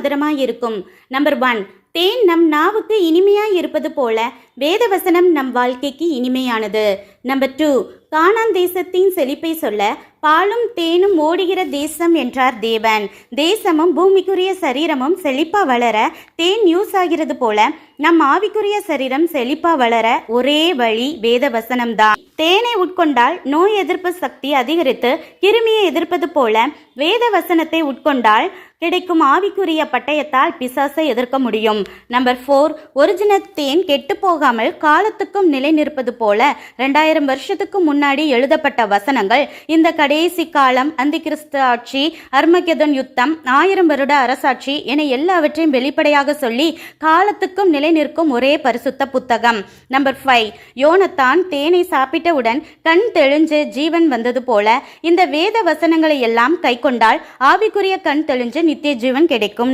மதுரமாய் இருக்கும். நம்பர் 1, தேன் நம் நாவுக்கு இனிமையாய் இருப்பது போல வேதவசனம் நம் வாழ்க்கைக்கு இனிமையானது. நம்பர் 2, கானான் தேசத்தின் செழிப்பை சொல்ல பாலும் தேனும் ஓடுகிற தேசம் என்றார் தேவன். தேசமும் பூமிக்குரிய சரீரமும் செழிப்பா வளர தேன் யூஸ் ஆகிறது போல நம் ஆவிக்குரிய சரீரம் செழிப்பா வளர ஒரே வழி வேத வசனம்தான். தேனை உட்கொண்டால் நோய் எதிர்ப்பு சக்தி அதிகரித்து கிருமியை எதிர்ப்பது போல வேத வசனத்தை உட்கொண்டால் கிடைக்கும் ஆவிக்குரிய பட்டயத்தால் பிசாசை எதிர்க்க முடியும். நம்பர் 4, ஒரிஜினல் தேன் கெட்டு போகாமல் காலத்துக்கும் நிலை நிற்பது போல 2000 வருஷத்துக்கு முன்னாடி எழுதப்பட்ட வசனங்கள் இந்த கடைசி காலம், அந்தி கிறிஸ்து ஆட்சி, அர்மகெதோன் யுத்தம், 1000 வருட அரசாட்சி என எல்லாவற்றையும் வெளிப்படையாக சொல்லி காலத்துக்கும் நிலை நிற்கும் ஒரே பரிசுத்த புத்தகம். நம்பர் 5, யோனத்தான் தேனை சாப்பிட்டவுடன் கண் தெளிஞ்சு ஜீவன் வந்தது போல இந்த வேத வசனங்களை எல்லாம் கை கொண்டால் ஆவிக்குரிய கண் தெளிஞ்சு நித்திய ஜீவன் கிடைக்கும்.